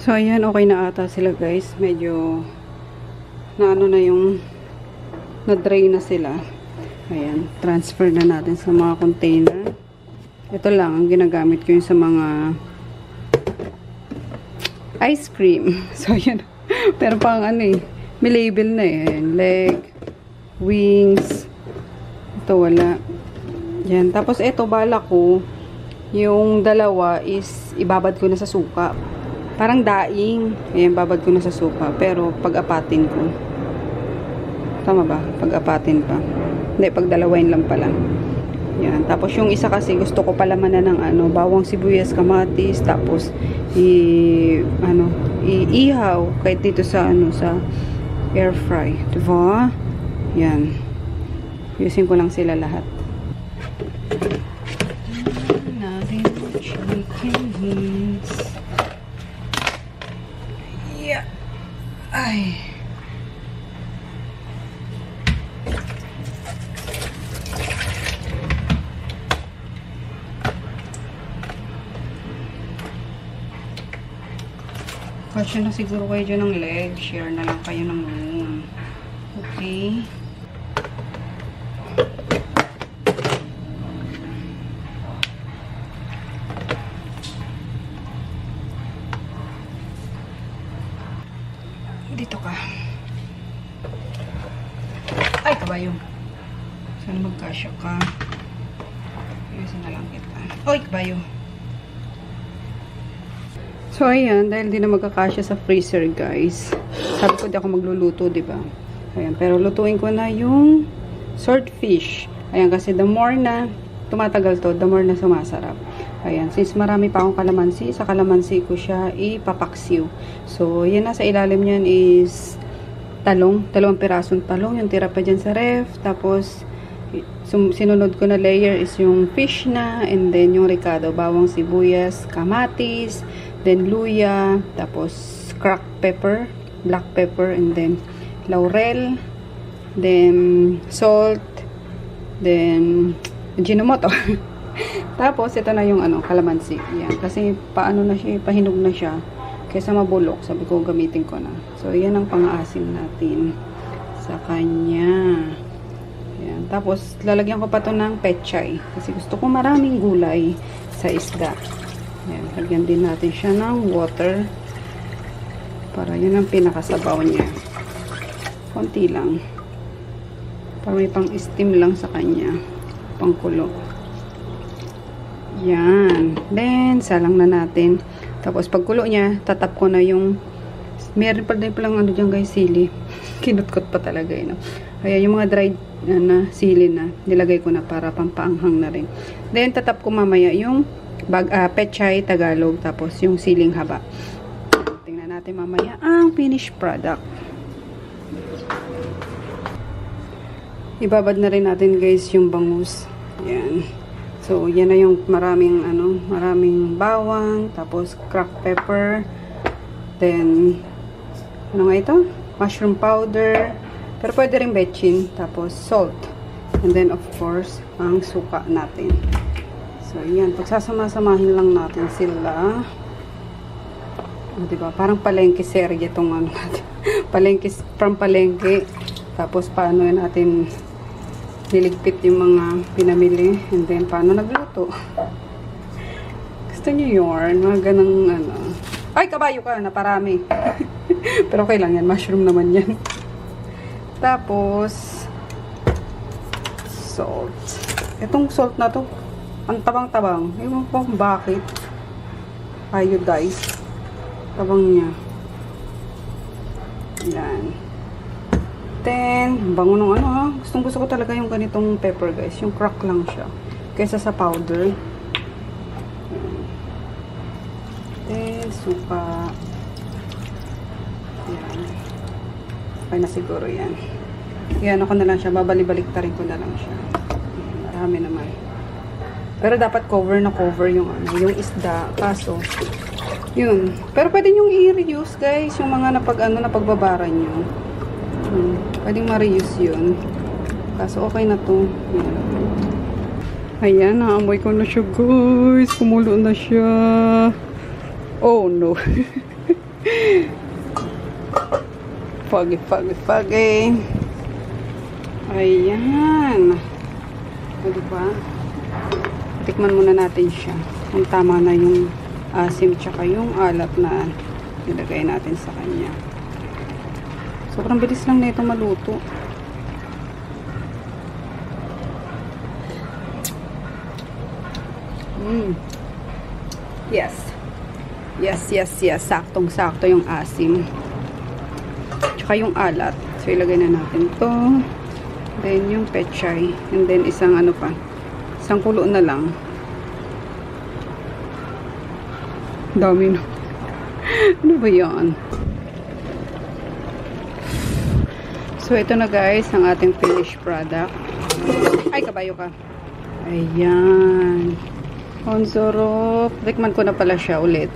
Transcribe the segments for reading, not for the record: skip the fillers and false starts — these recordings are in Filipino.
So, ayan, okay na ata sila guys. Medyo na ano na yung na-dry na sila. Ayan, transfer na natin sa mga container. Ito lang, ang ginagamit ko yung sa mga ice cream. So, ayan. Pero pang ano eh, may label na eh. Ayan, leg, wings. Ito, wala. Yan. Tapos, ito, bala ko, yung dalawa is ibabad ko na sa suka. Parang daing. Ayan, babad ko na sa suka. Pero, pag-apatin ko. Tama ba? Pag-apatin pa. Hindi, pag-dalawain lang pala. Yan. Tapos, yung isa kasi, gusto ko palamanan ng ano, bawang sibuyas, kamatis. Tapos, iihaw. Kahit dito sa, ano, sa air fry. Diba? Yan. Yusin ko lang sila lahat. Natin chicken wings. Yeah. Ay. Kasi na siguro kayo dyan ng leg. Share na lang kayo ng room. Okay. Dito ka. Ay, kabayo. Sana magkasya ka. Ayusin na lang kita. Oy, kabayo. So, ayan. Dahil di na magkakasya sa freezer, guys. Sabi ko, di ako magluluto, diba? Ayan. Pero lutuin ko na yung swordfish. Ayan. Kasi the more na tumatagal to, the more na sumasarap. Ayan. Since marami pa akong kalamansi, sa kalamansi ko siya ipapaksiw. So, yan na sa ilalim niyan is talong. 2 pirasong talong. Yung tira pa dyan sa ref. Tapos, sinunod ko na layer is yung fish na. And then, yung ricado. Bawang sibuyas, kamatis, then luya, tapos cracked pepper, black pepper, and then laurel, then salt, then Ajinomoto. Tapos ito na yung ano, kalamansi. Yan. Kasi paano na siya, pahinog na siya. Kaysa mabulok, sabi ko gamitin ko na. So yan ang pang-aasim natin sa kanya. Yan. Tapos lalagyan ko pa to ng pechay. Kasi gusto ko maraming gulay sa isda. Ayan, lagyan din natin siya ng water para yun ang pinakasabaw niya. Konti lang. Para may pang-steam lang sa kanya. Pangkulo. Yan. Then, salang na natin. Tapos, pagkulo niya, tatap ko na yung meron pa din palang ano dyan guys, sili. Kinutkot pa talaga yun. Kaya yung mga dried na sili na, nilagay ko na para pampaanghang na rin. Then, tatap ko mamaya yung pechay Tagalog, tapos yung siling haba. Tingnan natin mamaya ang finished product. Ibabad na rin natin guys yung bangus. Yan. So, yan na yung maraming bawang, tapos cracked pepper, then ano nga ito? Mushroom powder, pero pwede rin betchin, tapos salt, and then of course ang suka natin. So, yan. Pagsasama-samahin lang natin sila. O, diba? Parang palengke serye itong ano natin. Palengke, from palengke. Tapos, paano natin niligpit yung mga pinamili. And then, paano nagluto. Gusto nyo yun? Mga ganang, ano. Ay, kabayo ka na parami. Pero okay lang yan. Mushroom naman yan. Tapos, salt. Itong salt na to, ang tabang-tabang. Ewan ko kung bakit. Iodized. Tabang niya. Yan. Then, bango ng ano ha. Gustong gusto ko talaga yung ganitong pepper guys. Yung crack lang siya. Kaysa sa powder. Then, suka. Yan. Okay na siguro yan. Yan ako na lang siya. Babalik-balik ta rin ko na lang siya. Yan, marami naman. Pero dapat cover na cover yung ano, yung isda. Kaso, yun. Pero pwede nyo i-reuse guys. Yung mga napagbabaran nyo. Pwedeng ma-reuse yun. Kaso okay na to. Yan. Ayan, naamoy ko na siya guys. Kumulo na siya. Oh no. Foggy, foggy, foggy. Ayan. O, diba? Tikman muna natin siya. Kung tama na yung asim tsaka yung alat na nilagay natin sa kanya. Sobrang bilis lang nito maluto. Yes. Yes, yes, yes. Saktong-sakto yung asim. Tsaka yung alat. So, ilagay na natin to. Then, yung pechay. And then, isang ano pa. Isang kulo na lang. Dami na. Ano ba yan? So, ito na guys, ang ating finished product. Ay, kabayo ka. Ayan. Ang sarap. Tikman ko na pala siya ulit.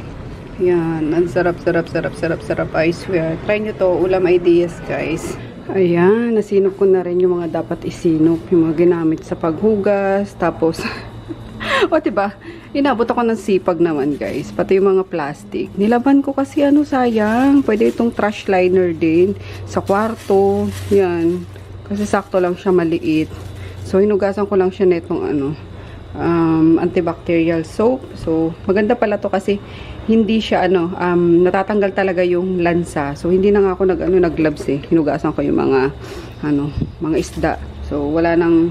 Yan. Ang sarap, sarap, sarap, sarap, sarap. I swear. Try nyo to. Ulam ideas, guys. Ayan. Nasinop ko na rin yung mga dapat isinop. Yung mga ginamit sa paghugas. Tapos, o diba? Inabot ako ng sipag naman, guys. Pati yung mga plastic. Nilaban ko kasi ano, sayang. Pwede itong trash liner din. Sa kwarto. Yan. Kasi sakto lang siya maliit. So, hinugasan ko lang siya netong ano, antibacterial soap. So, maganda pala to kasi hindi siya ano, natatanggal talaga yung lansa. So, hindi na nga ako nag-gloves eh. Hinugasan ko yung mga ano, mga isda. So, wala nang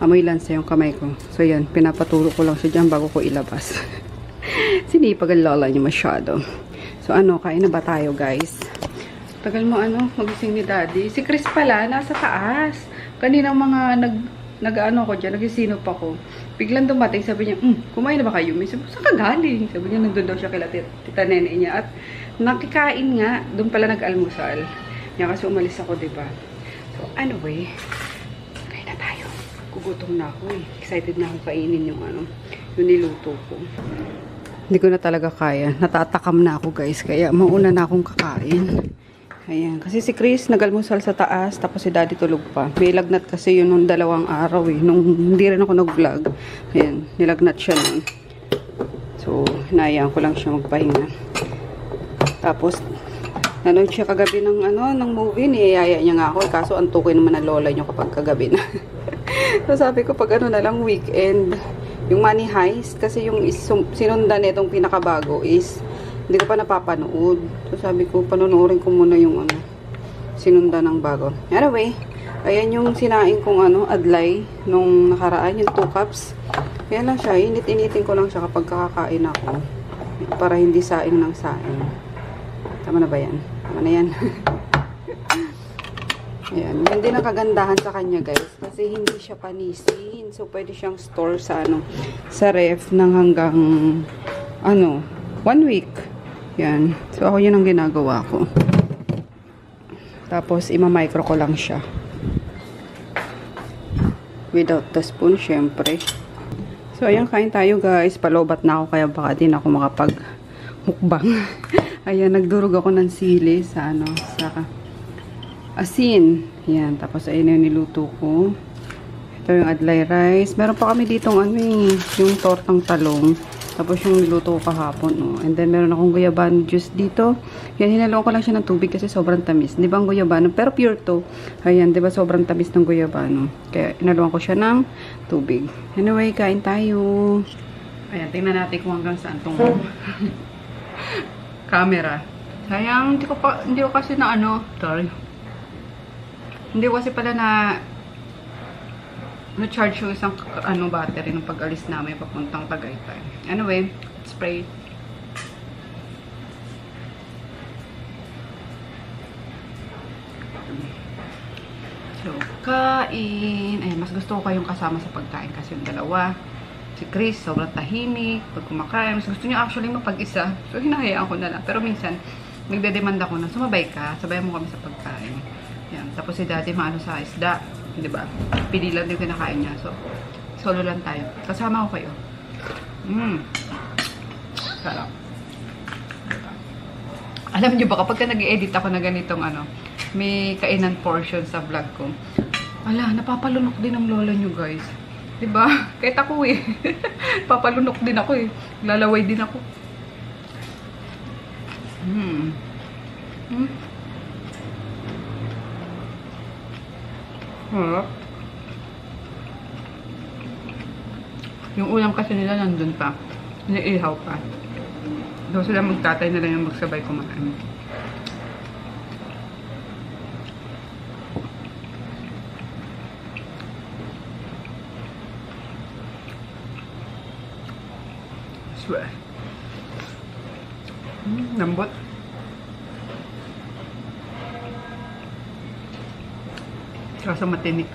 amoy lansa yung kamay ko. So, yan, pinapaturo ko lang siya dyan bago ko ilabas. Sinipag ang lola niya masyado. So, ano, kain na ba tayo, guys? Tagal mo ano, magising ni Daddy. Si Chris pala, nasa taas. Kaninang mga nag-ano ko dyan, nagsisinop ako. Biglang dumating, sabi niya, kumain na ba kayo? Sabi ko, saan ka galing? Sabi niya, nandun daw siya kila tita nene niya. At nakikain nga, doon pala nag-almusal. Yan kasi umalis ako, diba? So, anyway, kain na tayo. Gugutom na ako eh. Excited na ako kainin yung ano, yung niluto ko. Hindi ko na talaga kaya. Natatakam na ako, guys. Kaya mauna na akong kakain. Ayan. Kasi si Chris nag-almusal sa taas, tapos si Daddy tulog pa. May lagnat kasi yun nung 2 araw eh. Nung hindi rin ako nag-vlog. Ayan. Nilagnat siya nun. So, hinayaan ko lang siya magpahinga. Tapos, nanood siya kagabi ng ano, ng movie. Niyayaya niya nga ako. Kaso, antukoy naman ang lola niyo kapag kagabi na. So, sabi ko, pag ano na lang, weekend. Yung Money Heist. Kasi yung sinundan nitong pinakabago is hindi ko pa napapanood. So, sabi ko, panunuorin ko muna yung ano, sinundan ng bago. Anyway, ayan yung sinaing kong ano, adlay nung nakaraan, yung 2 cups. Ayan lang siya, init-initin ko lang siya kapag kakakain ako. Para hindi saing ng saing. Tama na ba yan? Tama na yan. Ayan, yun din ang kagandahan sa kanya, guys. Kasi hindi siya panisin. So, pwede siyang store sa ano, sa ref ng hanggang ano, 1 week. Yan. So, ako yun ang ginagawa ko. Tapos, ima-micro ko lang siya. Without the spoon, syempre. So, ayan, kain tayo, guys. Palobat na ako, kaya baka din ako makapag-mukbang. Ayan, nagdurog ako ng sili sa, ano, sa asin. Yan. Tapos, ayun yung niluto ko. Ito yung adlay rice. Meron pa kami ditong, ano, yung tortang talong. Tapos yung niluto ko kahapon, oh. And then, meron akong guyabano juice dito. Yan, hinaloan ko lang siya ng tubig kasi sobrang tamis. Di ba ang guyabano? Pero pure to. Ayan, di ba sobrang tamis ng guyabano. Kaya, hinaloan ko siya ng tubig. Anyway, kain tayo. Ayan, tingnan natin kung hanggang saan tong camera. Sayang, hindi ko kasi na ano, sorry. Hindi ko kasi pala na na-charge yung isang ano, battery nung pag-alis namin papuntang Tagaytay. Anyway, spray. So, kain. Ay, mas gusto ko kayong kasama sa pagkain kasi yung dalawa. Si Chris, sobrang tahimik. Pag kumakain, mas gusto niya actually mapag-isa. So, hinahayaan ko na lang. Pero minsan, nagdedemand ako na sumabay ka, sabay mo kami sa pagkain. Yan. Tapos si Daddy maano sa isda. Diba? Pili lang yung kinakain niya. So, solo lang tayo. Kasama ko kayo. Sarap. Alam niyo ba, kapag nag-edit ako na ganitong ano, may kainan portion sa vlog ko. Ala, napapalunok din ang lola niyo, guys. Diba? Kahit ako eh. Papalunok din ako eh. Lalaway din ako. Hmm. Harap. Yung ulam kasi nila nandun pa. Iniihaw pa. So sila magtatay na lang yung magsabay kumain. Swear. Lambot. Kaso matinik.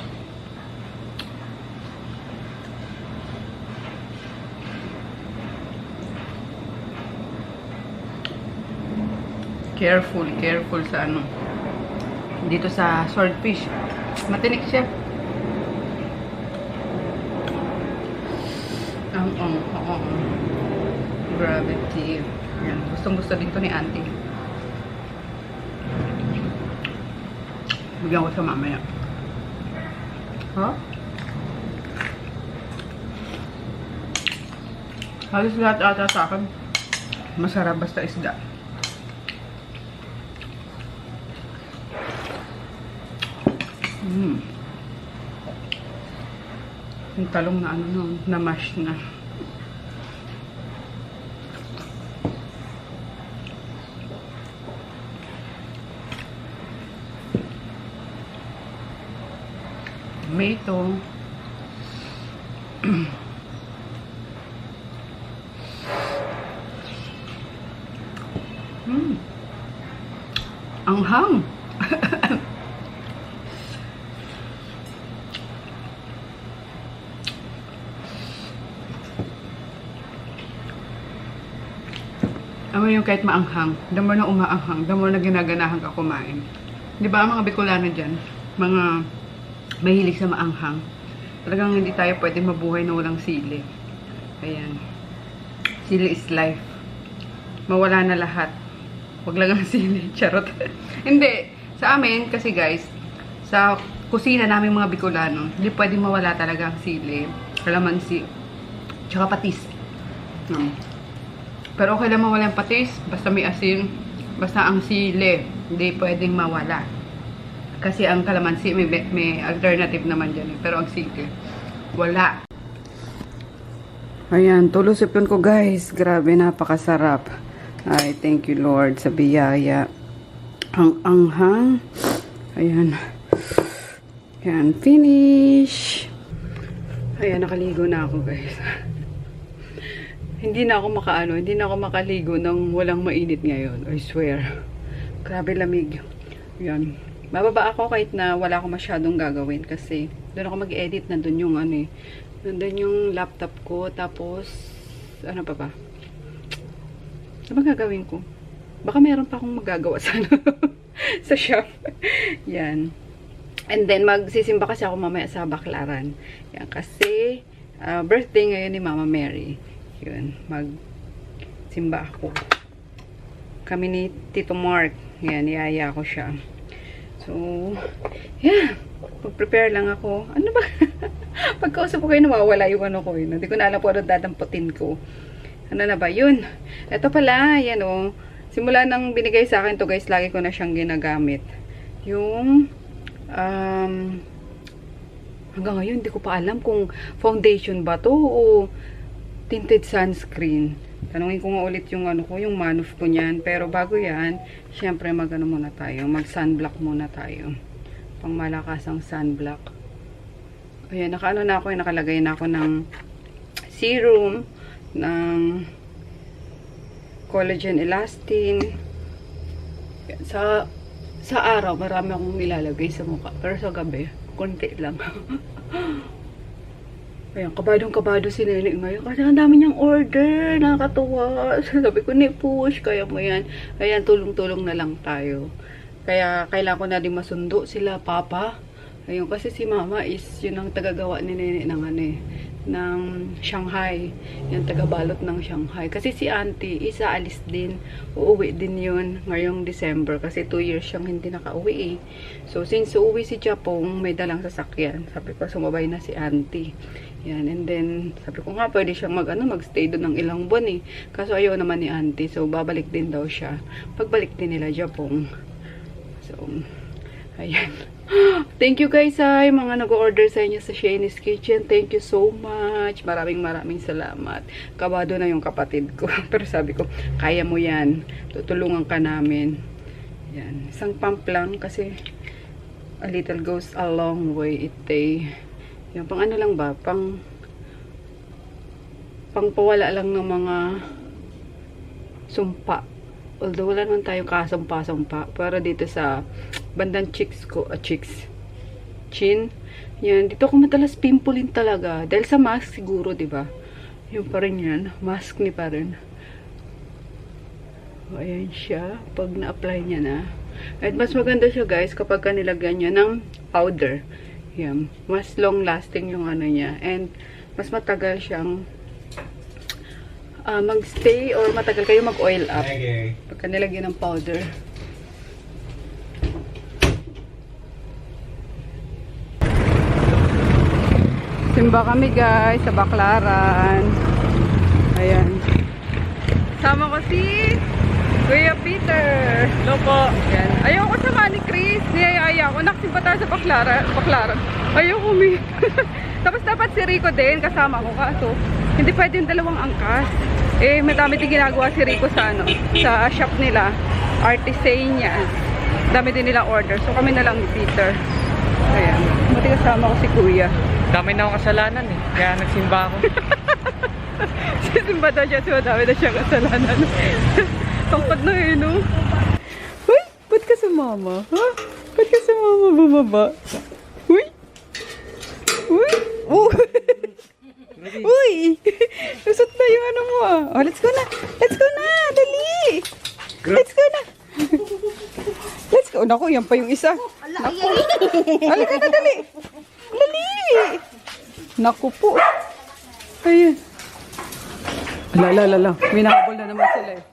Careful sa ano. Dito sa swordfish. Matinik siya. Gravity. Yan. Gustong-gusto dito ni auntie. Bigyan ko siya mamaya. Huh? Halos lahat ata sa akin. Masarap basta isda. Yung talong na ano no, na mash na. Tomato. Anghang. Alam mo yung kahit maanghang, the more na umaanghang, the more na ginaganahan ka kumain. Di ba ang mga Bicolano dyan, mga mahilig sa maanghang, talagang hindi tayo pwede mabuhay na walang sili. Ayan. Sili is life. Mawala na lahat. Wag lang ang sili. Charot. Hindi. Sa amin, kasi guys, sa kusina namin mga Bicolano, hindi pwede mawala talaga ang sili, kalamansi, tsaka patis. Pero okay lang mawala yung patis, basta may asin, basta ang sili, hindi pwedeng mawala. Kasi ang kalamansi, may alternative naman dyan. Pero ang sili, wala. Ayan, tulusipin ko guys. Grabe, napakasarap. Ay, thank you Lord sa biyaya. Ang anghang. Ayan. Ayan, finish. Ayan, nakaligo na ako guys. Hindi na ako makaligo nang walang mainit ngayon. I swear. Grabe lamig. Yan. Bababa ako kahit na wala akong masyadong gagawin kasi doon ako mag-edit. Nandun yung ano eh. Nandun yung laptop ko. Tapos, ano pa ba? Ano ba gagawin ko? Baka meron pa akong magagawa sa sa shop. Yan. And then, magsisimba kasi ako mamaya sa Baklaran. Yan. Kasi, birthday ngayon ni Mama Mary. Yun, magsimba ako. Kami ni Tito Mark. Yan, niyaya ko siya. So, yeah. Mag-prepare lang ako. Ano ba? Pagkausap ko kayo, nawawala yung ano ko. Hindi ko na alam po ano dadamputin ko. Ano na ba? Yun. Ito pala, yan o. Simula nang binigay sa akin to guys, lagi ko na siyang ginagamit. Yung, hanggang ngayon, hindi ko pa alam kung foundation ba to o tinted sunscreen. Tanungin ko nga ulit yung ano ko, yung Manoff ko niyan. Pero bago yan, syempre mag-ano muna tayo, mag-sunblock muna tayo. Pang malakasang sunblock. Ayan, nakaano na ako, nakalagay na ako ng serum, ng collagen elastin. Sa araw, marami akong nilalagay sa mukha. Pero sa gabi, konti lang. Ayan, kabadong-kabado si Nene ngayon. Kasi ang dami niyang order. Nakakatuwa. Sabi ko, push, kaya mo yan. Ayan, tulong-tulong na lang tayo. Kaya, kailangan ko na din masundo sila, Papa. Ayun, kasi si Mama is, yun ang tagagawa ni Nene ng ano eh. Shanghai. Yung taga-balot ng Shanghai. Kasi si auntie, isa alis din. Uuwi din yun ngayong December. Kasi 2 years siyang hindi nakauwi eh. So, since uuwi si Japong, may dalang sasakyan. Sabi ko, sumabay na si auntie. Yan. And then, sabi ko nga, pwede siyang magstay doon ng ilang buwan eh. Kaso ayaw naman ni auntie. So, babalik din daw siya. Pagbalik din nila Japong. So, ayan. Thank you guys ay mga nag-order sa inyo sa Shayne's Kitchen. Thank you so much. Maraming salamat. Kabado na yung kapatid ko. Pero sabi ko, kaya mo yan. Tutulungan ka namin. Yan. Isang pump lang kasi a little goes a long way. Yan, pang ano lang ba? Pang pawala lang ng mga sumpa. Although wala naman tayong kasumpa-sumpa. Pero dito sa bandang chin. Yan, dito ako madalas pimpulin talaga. Dahil sa mask siguro, di ba? Yung pa rin yan. Mask ni pa rin. O, ayan siya. Pag na-apply niya na. At mas maganda siya guys kapag nilagyan niya ng powder. Yan. Mas long lasting yung ano niya. And mas matagal siyang mag-stay or matagal kayo mag-oil up. Okay. Pagka nilagyan ng powder. Simba kami guys sa Baclaran. Ayan. Sama ko si Kuya Peter. Hello po. Ayan. Ayoko sama ni Chris. Niyayaya ako. Naksimba tayo sa Baclaran. Ayoko mi. Tapos dapat si Rico din kasama ko. Kaso hindi pwede yung dalawang angkas. Eh, madami din ginagawa si Rico sa sa shop nila. Artisanian. Dami din nila order. So kami na lang ni Peter. Ayan. Buti kasama ko si Kuya. Dami na akong kasalanan eh. Kaya nagsimba ako. Sisimba daw siya. So dami na siya kasalanan. Tungkod na eh, no? Uy! Ba't ka sumama? Ha? Ba't ka sumama bumaba? Uy! Uy! Uy! Lusot na yung ano mo ah. Oh, let's go na! Let's go na! Dali! Let's go na! Let's go! Naku, yan pa yung isa. Naku! Halika na, dali! Dali! Naku po! Ayun. Lala. May nakabol na naman sila eh.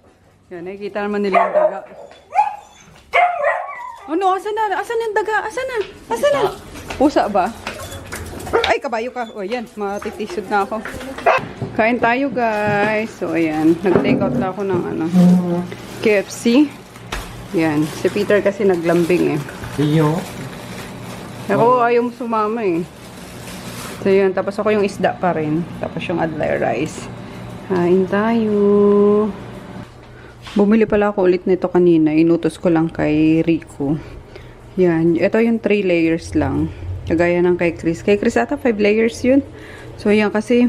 Yan, nakikita naman nila yung daga. Ano? Asan na? Asan yung daga? Asan na? Asan na? Pusa ba? Ay, kabayo ka. O, yan. Matitisod na ako. Kain tayo, guys. So, ayan. Nag-take out na ako ng KFC. Yan. Si Peter kasi naglambing eh. Iyo? Ako, ayaw mo sumama eh. So, yan. Tapos ako yung isda pa rin. Tapos yung adlay rice. Kain tayo. Bumili pala ako ulit nito kanina. Inutos ko lang kay Rico. Yan. Ito yung 3 layers lang. Kagaya ng kay Chris. Kay Chris ata 5 layers yun. So, yan kasi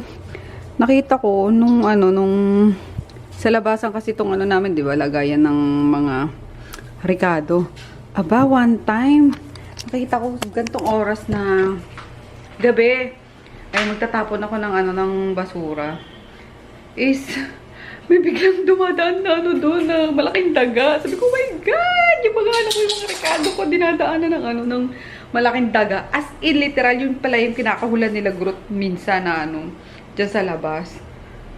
nakita ko nung sa labasan kasi itong namin, di ba? Lagayan ng mga Ricardo. Aba, one time. Nakita ko gantong oras na gabi. Ay, magtatapon ako ng basura. Is may biglang dumadaan na doon na malaking daga. Sabi ko, oh my God! Yung mga yung Ricardo ko, dinadaanan ng malaking daga. As in, literal, yun pala yung kinakahulan nila Groot minsan na dyan sa labas.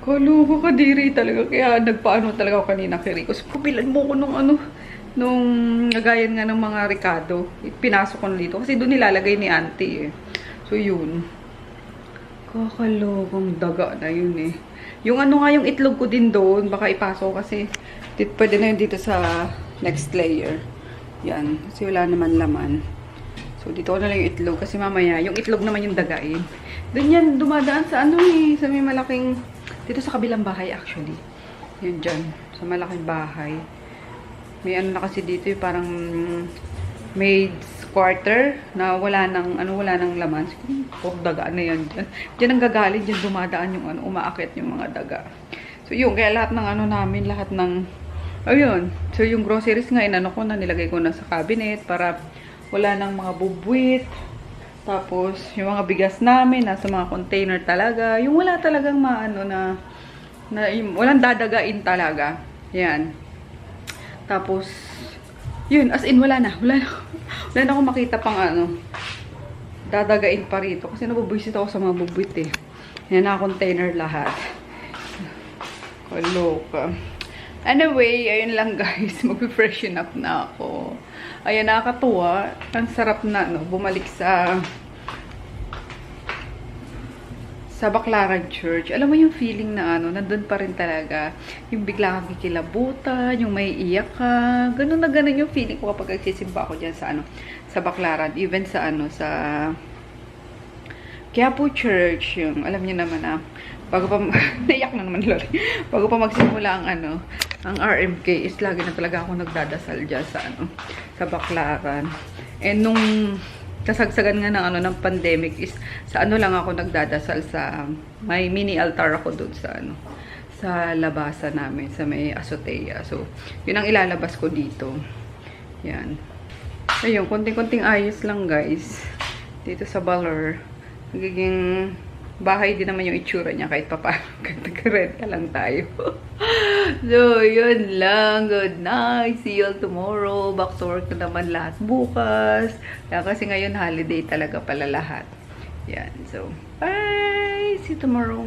Kalubo ka diri talaga. Kaya nagpaano talaga ako kanina kay Rico. So, pupilan mo ko nung nagayan nga ng mga Ricardo. Pinasok ko na dito. Kasi doon nilalagay ni auntie eh. So, yun. Kakalokong daga na yun eh. Yung nga yung itlog ko din doon, baka ipasok kasi pwede na yun dito sa next layer. Yan. Kasi wala naman laman. So, dito ko na lang yung itlog. Kasi mamaya, yung itlog naman yung dagain. Doon yan, dumadaan sa sa may malaking, dito sa kabilang bahay actually. Yan dyan. Sa malaking bahay. May na kasi dito yung parang maid's quarter na wala nang laman. Siguro dagaan na yan dyan. Dyan ang gagaling, dyan dumadaan yung umaakit yung mga daga. So yun, kaya lahat ng namin, lahat ng ayun. So yung groceries nga ko na, nilagay ko na sa cabinet para wala nang mga bubwit. Tapos yung mga bigas namin nasa mga container talaga. Yung wala talagang walang dadagain talaga. Yan. Tapos yun, as in wala na akong makita pang dadagain pa rito kasi nabubuisit ako sa mga bubwit eh. Yan, naka-container lahat. Kaloka. Anyway, ayun lang guys. Mag-freshen up na ako. Ayan, nakakatuwa. Ang sarap na, no? Bumalik sa Baclaran Church. Alam mo yung feeling na ano, nandun pa rin talaga. Yung bigla kang kikilabutan, yung may iyak ka. Ganun na ganun yung feeling ko kapag nagsisimba ako dyan sa ano, sa Baclaran. Even sa ano, sa Quiapo Church. Yung, alam niyo naman na, bago pa, naiyak na naman lalo. Bago pa magsimula ang ano, ang RMK is lagi na talaga ako nagdadasal dyan sa ano, sa Baclaran. And nung kasagsagan nga ng ano ng pandemic is sa ano lang ako nagdadasal sa may mini altar ako doon sa ano sa labasan namin sa may azotea. So, yun ang ilalabas ko dito. Yan. Ayun, konting-konting ayos lang guys. Dito sa Baler. Nagiging bahay din naman yung itsura niya kahit papaano. Nag-renta lang tayo. So, yun lang. Good night. See you all tomorrow. Back to work na naman lahat bukas. Kaya kasi ngayon holiday talaga pala lahat. Yan. So, bye! See you tomorrow.